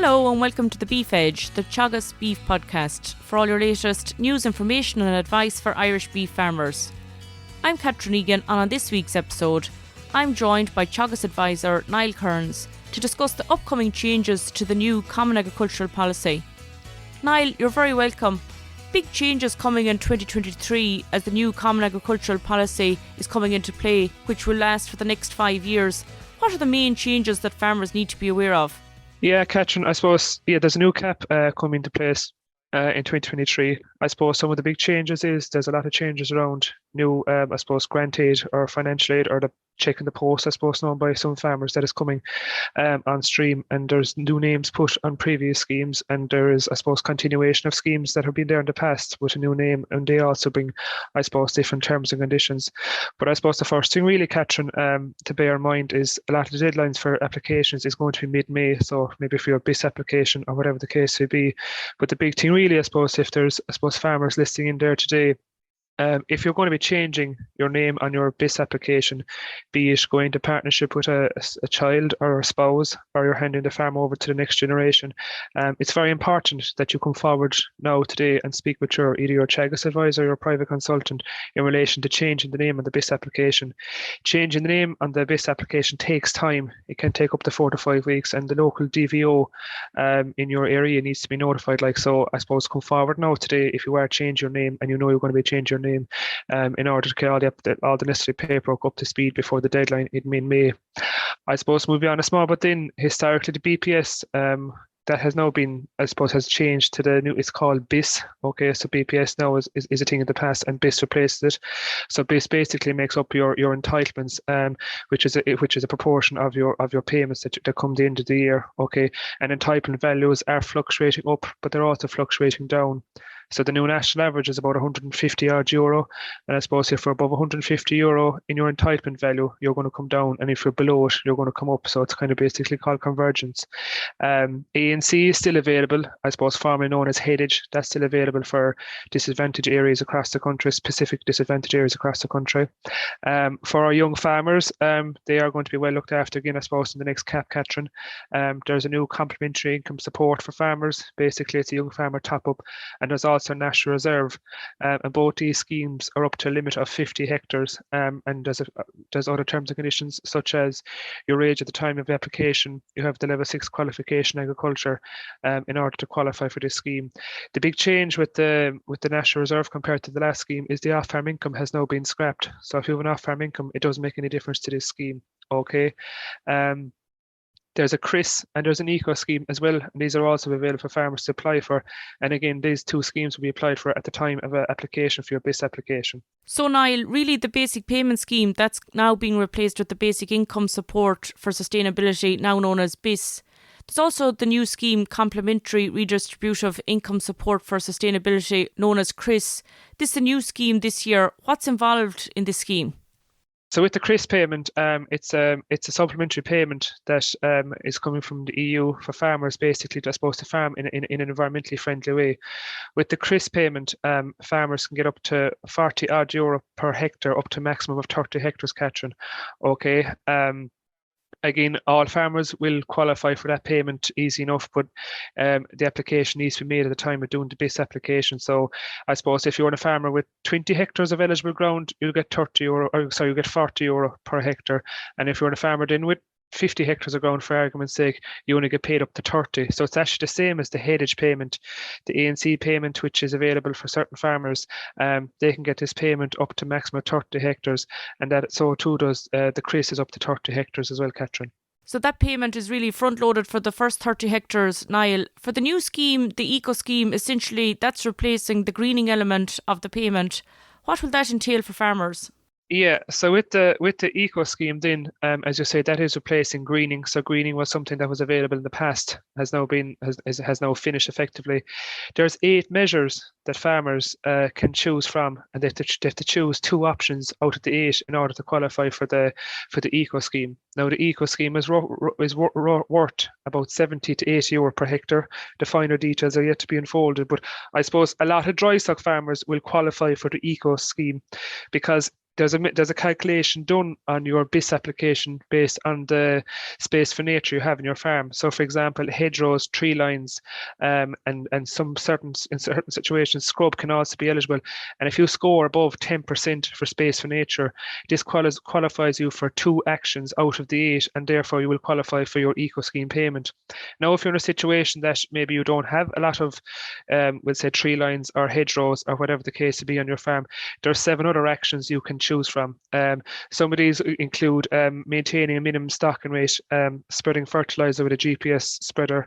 Hello and welcome to the Beef Edge, the Teagasc Beef podcast, for all your latest news, information and advice for Irish beef farmers. I'm Catherine Egan, and on this week's episode, I'm joined by Teagasc advisor Niall Kerins to discuss the upcoming changes to the new Common Agricultural Policy. Niall, you're very welcome. Big changes coming in 2023 as the new Common Agricultural Policy is coming into play, which will last for the next 5 years. What are the main changes that farmers need to be aware of? Yeah, Catherine, I suppose, there's a new cap coming into place in 2023. I suppose some of the big changes is there's a lot of changes around new, I suppose, grant aid or financial aid, or the check in the post, I suppose, known by some farmers, that is coming on stream. And there's new names put on previous schemes, and there is, I suppose, continuation of schemes that have been there in the past with a new name, and they also bring, I suppose, different terms and conditions. But I suppose the first thing really, Catherine, to bear in mind is a lot of the deadlines for applications is going to be mid-May, so maybe for your BISS application or whatever the case may be. But the big thing really, I suppose, if there's, I suppose, farmers listening in there today, if you're going to be changing your name on your BISS application, be it going to partnership with a child or a spouse, or you're handing the farm over to the next generation, it's very important that you come forward now today and speak with either your Teagasc advisor or your private consultant in relation to changing the name on the BISS application. Changing the name on the BISS application takes time. It can take up to 4 to 5 weeks, and the local DVO in your area needs to be notified. So I suppose come forward now today if you are changing your name and you know you're going to be changing your name, in order to get all the necessary paperwork up to speed before the deadline in mid-May. I suppose moving on a small, but then historically the BPS that has now been, I suppose, has changed to the new, it's called BISS. Okay, so BPS now is a thing in the past, and BISS replaces it. So BISS basically makes up your entitlements, which is a proportion of your payments that come the end of the year. Okay, and entitlement values are fluctuating up, but they're also fluctuating down. So the new national average is about 150 odd euro, and I suppose if you're above 150 euro in your entitlement value, you're going to come down, and if you're below it, you're going to come up. So it's kind of basically called convergence. ANC is still available, I suppose, formerly known as headage. That's still available for disadvantaged areas across the country, specific disadvantaged areas across the country. For our young farmers, they are going to be well looked after again, I suppose, in the next cap, Catherine. There's a new complementary income support for farmers. Basically, it's a young farmer top up, and there's also National Reserve, and both these schemes are up to a limit of 50 hectares, and there's other terms and conditions, such as your age at the time of application. You have the level 6 qualification agriculture in order to qualify for this scheme. The big change with the National Reserve compared to the last scheme is the off-farm income has now been scrapped. So if you have an off-farm income, it doesn't make any difference to this scheme. Okay. There's a CRISS and there's an eco scheme as well, and these are also available for farmers to apply for. And again, these two schemes will be applied for at the time of an application for your BISS application. So Niall, really the basic payment scheme, that's now being replaced with the basic income support for sustainability, now known as BISS. There's also the new scheme, Complementary Redistributive Income Support for Sustainability, known as CRISS. This is a new scheme this year. What's involved in this scheme? So with the CRISS payment, it's a supplementary payment that is coming from the EU for farmers, basically, I suppose, to farm in an environmentally friendly way. With the CRISS payment, farmers can get up to 40 odd euro per hectare, up to a maximum of 30 hectares, Catherine. Okay. Again, all farmers will qualify for that payment easy enough, but the application needs to be made at the time of doing the BISS application. So I suppose if you're a farmer with 20 hectares of eligible ground, you'll get you get 40 euro per hectare. And if you're a farmer then with 50 hectares of ground, for argument's sake, you only get paid up to 30. So it's actually the same as the headage payment, the ANC payment, which is available for certain farmers. They can get this payment up to maximum 30 hectares, and that so too does the CRISS is up to 30 hectares as well, Catherine. So that payment is really front-loaded for the first 30 hectares, Niall. For the new scheme, the eco scheme, essentially that's replacing the greening element of the payment. What will that entail for farmers? Yeah, so with the eco scheme, then as you say, that is replacing greening. So greening was something that was available in the past, has now finished effectively. There's 8 measures that farmers can choose from, and they have to choose 2 options out of the 8 in order to qualify for the eco scheme. Now the eco scheme is worth about 70 to 80 euro per hectare. The finer details are yet to be unfolded, but I suppose a lot of dry stock farmers will qualify for the eco scheme because there's a calculation done on your BISS application based on the space for nature you have in your farm. So, for example, hedgerows, tree lines, and in certain situations, scrub can also be eligible. And if you score above 10% for space for nature, this qualifies you for 2 actions out of the 8, and therefore you will qualify for your eco scheme payment. Now, if you're in a situation that maybe you don't have a lot of, we'll say, tree lines or hedgerows or whatever the case to be on your farm, there are 7 other actions you can choose from. Some of these include maintaining a minimum stocking rate, spreading fertilizer with a GPS spreader.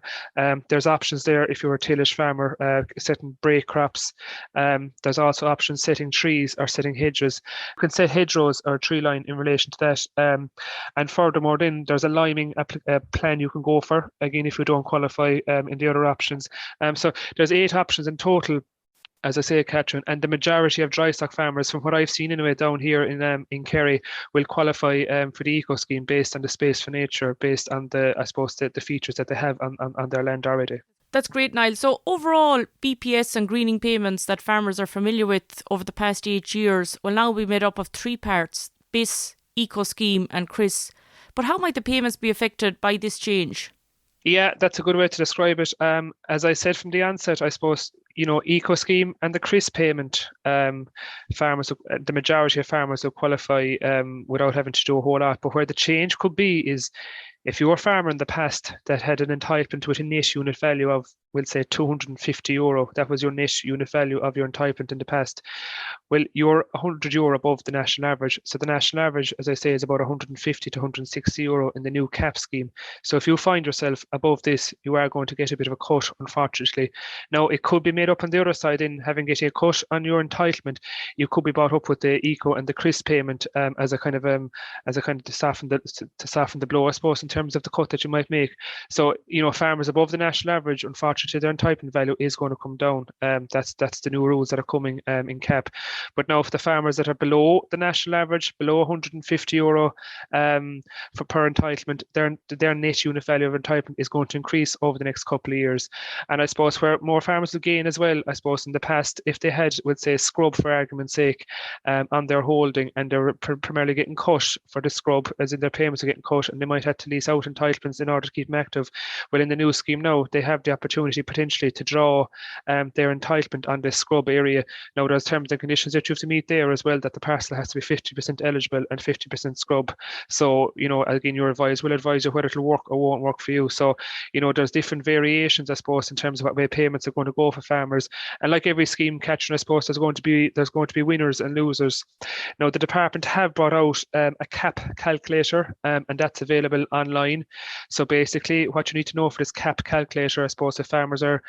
There's options there if you're a tillage farmer, setting break crops. There's also options setting trees or setting hedges. You can set hedgerows or tree line in relation to that. And furthermore, then there's a liming plan you can go for, again, if you don't qualify in the other options. So there's 8 options in total, as I say, Catherine, and the majority of dry stock farmers, from what I've seen anyway down here in Kerry, will qualify for the eco scheme based on the space for nature, based on the features that they have on their land already. That's great, Niall. So overall, BPS and greening payments that farmers are familiar with over the past 8 years will now be made up of 3 parts: BISS, eco scheme and CRISS. But how might the payments be affected by this change? Yeah, that's a good way to describe it. As I said from the onset, I suppose, eco scheme and the CRISS payment, farmers, the majority of farmers will qualify without having to do a whole lot. But where the change could be is if you were a farmer in the past that had an entitlement with a net unit value of, we'll say, €250, that was your net unit value of your entitlement in the past. Well, you're €100 above the national average. So the national average, as I say, is about €150 to €160 in the new CAP scheme. So if you find yourself above this, you are going to get a bit of a cut, unfortunately. Now, it could be made up on the other side in having get a cut on your entitlement. You could be brought up with the eco and the CRISS payment as a kind of to soften the blow, I suppose, in terms of the cut that you might make. So, farmers above the national average, unfortunately, their entitlement value is going to come down. That's the new rules that are coming in CAP. But now for the farmers that are below the national average, below €150 for per entitlement, their net unit value of entitlement is going to increase over the next couple of years. And I suppose where more farmers will gain as well, I suppose in the past, if they had, would say, scrub for argument's sake, on their holding, and they're primarily getting cut for the scrub, as in their payments are getting cut, and they might have to lease out entitlements in order to keep them active. Well, in the new scheme now, they have the opportunity potentially to draw their entitlement on this scrub area. Now, there's terms and conditions that you have to meet there as well, that the parcel has to be 50% eligible and 50% scrub. So, again, your advisor will advise you whether it'll work or won't work for you. So, there's different variations, I suppose, in terms of what way payments are going to go for farmers. And like every scheme, Catherine, I suppose there's going to be winners and losers. Now, the department have brought out a CAP calculator, and that's available online. So basically, what you need to know for this CAP calculator, I suppose, if farmers are,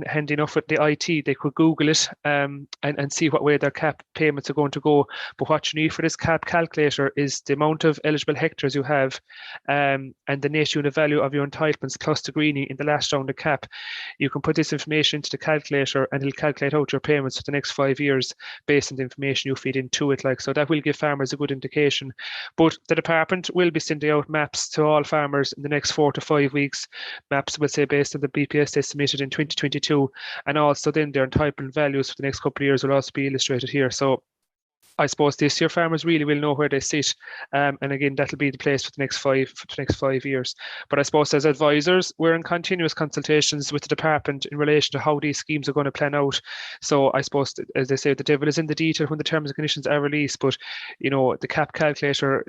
handy enough with the IT, they could Google it and see what way their CAP payments are going to go. But what you need for this CAP calculator is the amount of eligible hectares you have, and the net unit value of your entitlements plus the greening in the last round of CAP. You can put this information into the calculator, and it'll calculate out your payments for the next 5 years based on the information you feed into it. So that will give farmers a good indication. But the department will be sending out maps to all farmers in the next 4 to 5 weeks. Maps, will say, based on the BPS they submitted in 2022, and also then their entitlement values for the next couple of years will also be illustrated here. So I suppose this year farmers really will know where they sit, and again, that'll be the place for the next 5 years. But I suppose as advisors, we're in continuous consultations with the department in relation to how these schemes are going to plan out. So I suppose, as they say, the devil is in the detail when the terms and conditions are released. But the CAP calculator,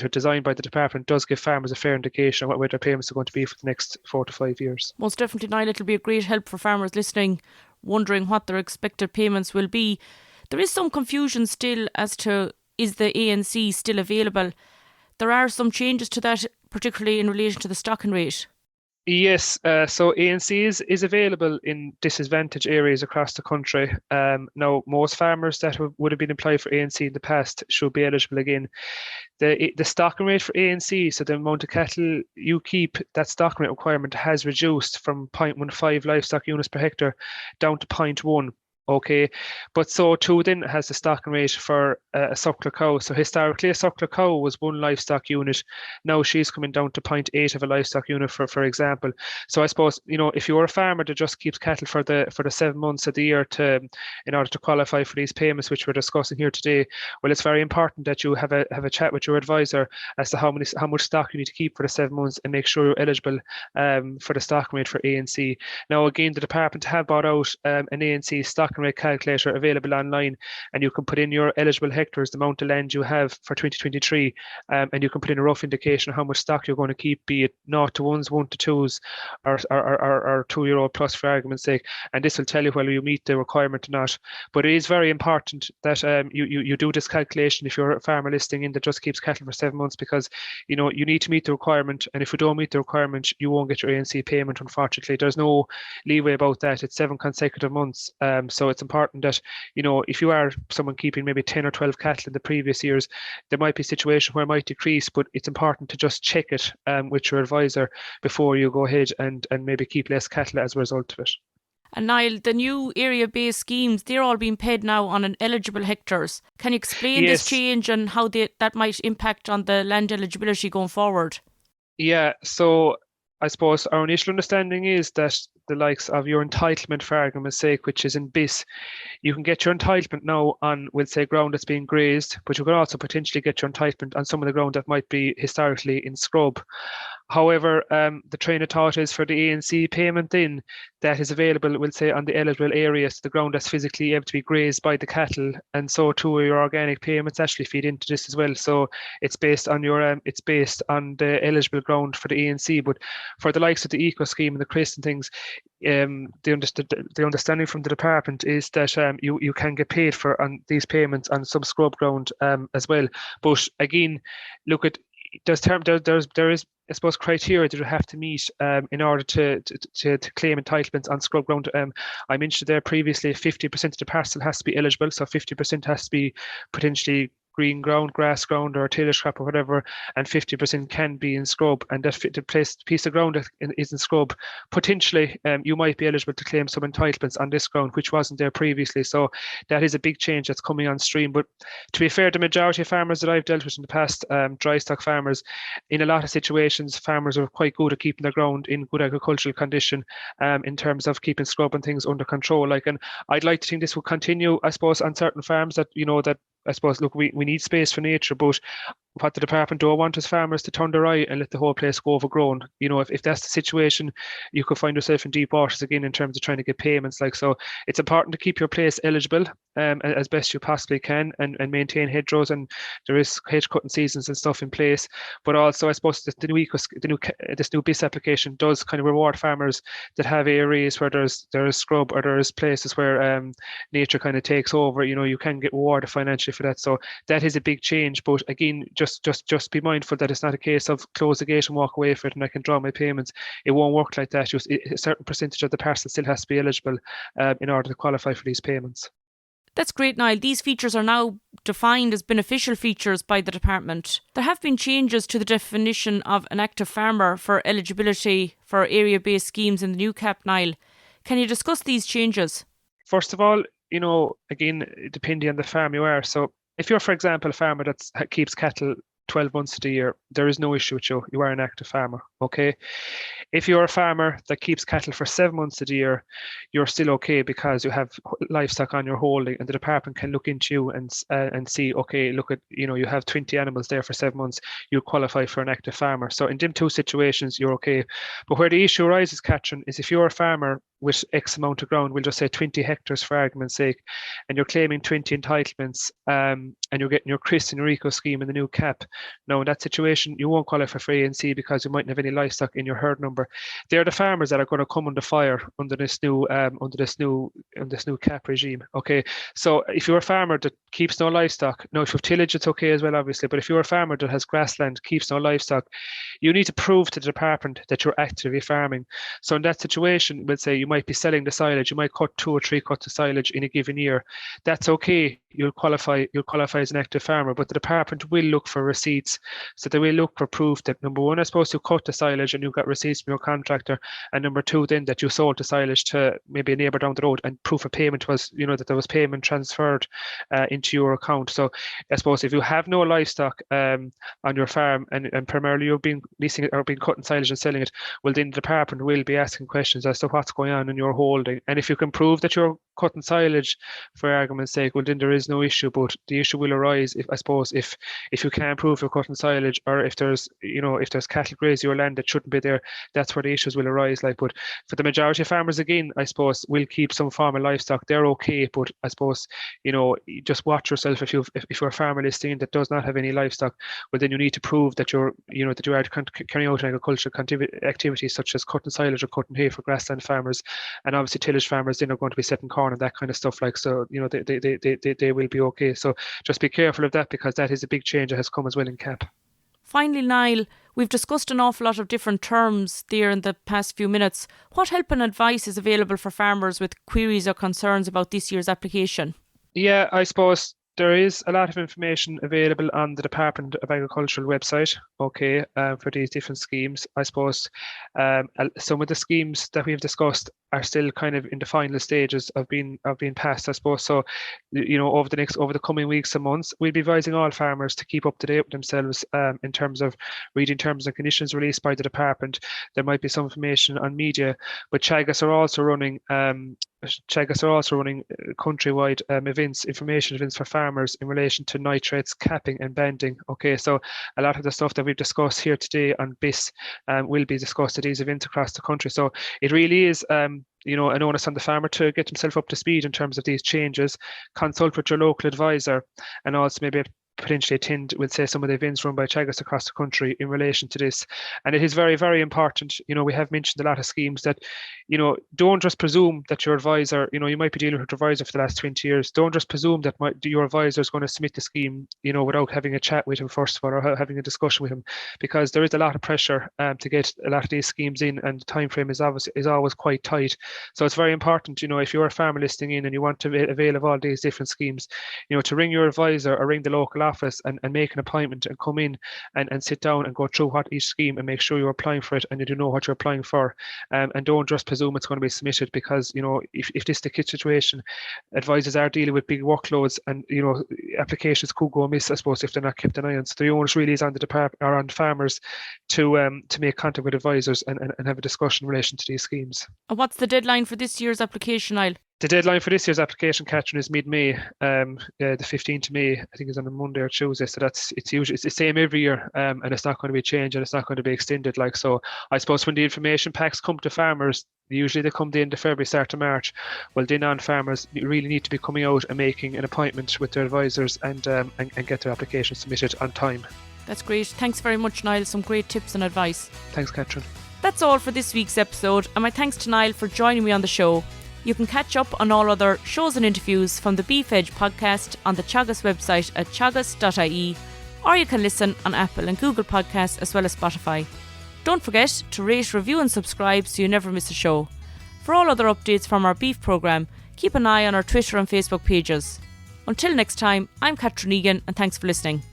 designed by the department does give farmers a fair indication of what way their payments are going to be for the next 4 to 5 years. Most definitely, Niall, it'll be a great help for farmers listening, wondering what their expected payments will be. There is some confusion still as to, is the ANC still available? There are some changes to that, particularly in relation to the stocking rate. Yes, so ANC is available in disadvantaged areas across the country. Now, most farmers that would have been applied for ANC in the past should be eligible again. The stocking rate for ANC, so the amount of cattle you keep, that stocking rate requirement has reduced from 0.15 livestock units per hectare down to 0.1. Okay, but so too then has the stocking rate for a suckler cow. So historically, a suckler cow was one livestock unit. Now she's coming down to 0.8 of a livestock unit, for example. So I suppose, if you're a farmer that just keeps cattle for the 7 months of the year in order to qualify for these payments, which we're discussing here today, well, it's very important that you have a chat with your advisor as to how much stock you need to keep for the 7 months, and make sure you're eligible for the stocking rate for ANC. Now, again, the department have brought out an ANC stocking rate calculator available online, and you can put in your eligible hectares, the amount of land you have for 2023, and you can put in a rough indication of how much stock you're going to keep, be it 0 to 1s, 1 to 2s, or 2-year-old plus, for argument's sake, and this will tell you whether you meet the requirement or not. But it is very important that you do this calculation if you're a farmer listing in that just keeps cattle for 7 months, because you need to meet the requirement, and if you don't meet the requirement, you won't get your ANC payment, unfortunately. There's no leeway about that. It's 7 consecutive months. So it's important that, if you are someone keeping maybe 10 or 12 cattle in the previous years, there might be a situation where it might decrease, but it's important to just check it with your advisor before you go ahead and maybe keep less cattle as a result of it. And Niall, the new area-based schemes, they're all being paid now on an eligible hectares. Can you explain this change and how that might impact on the land eligibility going forward? Yeah, so I suppose our initial understanding is that the likes of your entitlement, for argument's sake, which is in BISS, you can get your entitlement now on, we'll say, ground that's being grazed, but you can also potentially get your entitlement on some of the ground that might be historically in scrub. However, the train of thought is for the ANC payment then, that is available, we'll say, on the eligible areas, the ground that's physically able to be grazed by the cattle, and so too your organic payments actually feed into this as well. So it's based on the eligible ground for the ANC. But for the likes of the eco scheme and the CRISS and things, the understanding from the department is that you can get paid for on these payments on some scrub ground as well. But again, look at there is, I suppose, criteria that you have to meet in order to claim entitlements on scrub ground. I mentioned there previously 50% of the parcel has to be eligible, so 50% has to be potentially green ground, grass ground, or tillage crop or whatever, and 50% can be in scrub. And that piece of ground that is in scrub, potentially you might be eligible to claim some entitlements on this ground, which wasn't there previously. So that is a big change that's coming on stream. But to be fair, the majority of farmers that I've dealt with in the past, dry stock farmers, in a lot of situations, farmers are quite good at keeping their ground in good agricultural condition in terms of keeping scrub and things under control. And I'd like to think this will continue, I suppose, on certain farms that, that I suppose, look, we need space for nature, but what the department don't want is farmers to turn their eye and let the whole place go overgrown. If that's the situation, you could find yourself in deep waters again in terms of trying to get payments. So it's important to keep your place eligible as best you possibly can, and maintain hedgerows, and there is hedge cutting seasons and stuff in place. But also, I suppose this new BISS application does kind of reward farmers that have areas where there's scrub, or there's places where nature kind of takes over. You can get rewarded financially for that. So that is a big change. But again, just be mindful that it's not a case of close the gate and walk away from it and I can draw my payments. It won't work like that. A certain percentage of the parcel still has to be eligible in order to qualify for these payments. That's great, Niall. These features are now defined as beneficial features by the department. There have been changes to the definition of an active farmer for eligibility for area-based schemes in the new CAP, Niall. Can you discuss these changes? First of all, again, depending on the farm you are. So if you're, for example, a farmer that keeps cattle 12 months of the year, there is no issue with you. You are an active farmer, okay? If you're a farmer that keeps cattle for 7 months of the year, you're still okay because you have livestock on your holding, and the department can look into you and see, okay, look at, you have 20 animals there for 7 months, you qualify for an active farmer. So in them two situations, you're okay. But where the issue arises, Catherine, is if you're a farmer with X amount of ground, we'll just say 20 hectares for argument's sake, and you're claiming 20 entitlements, and you're getting your CRISS and your eco scheme in the new CAP. Now, in that situation, you won't qualify for ANC because you mightn't have any livestock in your herd number. They're the farmers that are going to come under fire under this new CAP regime. Okay, so if you're a farmer that keeps no livestock, now if you have tillage, it's okay as well, obviously. But if you're a farmer that has grassland, keeps no livestock, you need to prove to the department that you're actively farming. So in that situation, we'll say you might be selling the silage. You might cut 2 or 3 cuts of silage in a given year. That's okay. You'll qualify as an active farmer, but the department will look for receipts. So they will look for proof that, number one, I suppose you cut the silage and you got receipts from your contractor, and number two, then that you sold the silage to maybe a neighbour down the road, and proof of payment was, that there was payment transferred into your account. So I suppose if you have no livestock on your farm, and primarily you've been leasing it or been cutting silage and selling it, well, then the department will be asking questions as to what's going on in your holding. And if you can prove that you're cutting silage, for argument's sake, well, then there is no issue. But the issue will arise if you can't prove you're cutting silage, or if there's cattle grazing your land that shouldn't be there. That's where the issues will arise. But for the majority of farmers, again, I suppose, will keep some form of livestock. They're okay, but I suppose, just watch yourself. If you're a farmer listening that does not have any livestock, well, then you need to prove that you are carrying out agricultural activities such as cutting silage or cutting hay for grassland farmers, and obviously tillage farmers then are going to be setting corn and that kind of stuff. So they will be okay. So just be careful of that, because that is a big change that has come as well in CAP. Finally, Niall, we've discussed an awful lot of different terms there in the past few minutes. What help and advice is available for farmers with queries or concerns about this year's application? Yeah, I suppose there is a lot of information available on the Department of Agricultural website, for these different schemes. I suppose some of the schemes that we've discussed are still kind of in the final stages of being passed, I suppose. So, over the coming weeks and months, we'll be advising all farmers to keep up to date with themselves in terms of reading terms and conditions released by the department. There might be some information on media, but Teagasc are also running countrywide information events for farmers in relation to nitrates, capping and banding. So a lot of the stuff that we've discussed here today on BISS will be discussed at these events across the country. So it really is an onus on the farmer to get himself up to speed in terms of these changes, consult with your local advisor, and also maybe potentially attend, some of the events run by Teagasc across the country in relation to this. And it is very, very important. We have mentioned a lot of schemes that, don't just presume that your advisor, you might be dealing with your advisor for the last 20 years. Don't just presume that your advisor is going to submit the scheme, without having a chat with him first of all, or having a discussion with him, because there is a lot of pressure to get a lot of these schemes in, and the time frame is always quite tight. So it's very important, if you're a farmer listening in and you want to avail of all these different schemes, to ring your advisor or ring the local office and make an appointment and come in and sit down and go through what each scheme, and make sure you're applying for it and you do know what you're applying for, and don't just presume it's going to be submitted, because if this is the situation, advisors are dealing with big workloads, and applications could go amiss, I suppose, if they're not kept an eye on. So the onus really is on the department or on farmers to make contact with advisors and have a discussion in relation to these schemes. And what's the deadline for this year's application, Niall? The deadline for this year's application, Catherine, is mid-May. The 15th of May, I think, is on a Monday or Tuesday. So it's the same every year, and it's not going to be changed, and it's not going to be extended. So I suppose when the information packs come to farmers, usually they come the end of February, start of March. Well, then on, farmers really need to be coming out and making an appointment with their advisors and get their application submitted on time. That's great. Thanks very much, Niall. Some great tips and advice. Thanks, Catherine. That's all for this week's episode, and my thanks to Niall for joining me on the show. You can catch up on all other shows and interviews from the Beef Edge podcast on the Teagasc website at teagasc.ie, or you can listen on Apple and Google Podcasts as well as Spotify. Don't forget to rate, review and subscribe so you never miss a show. For all other updates from our beef programme, keep an eye on our Twitter and Facebook pages. Until next time, I'm Catherine Egan, and thanks for listening.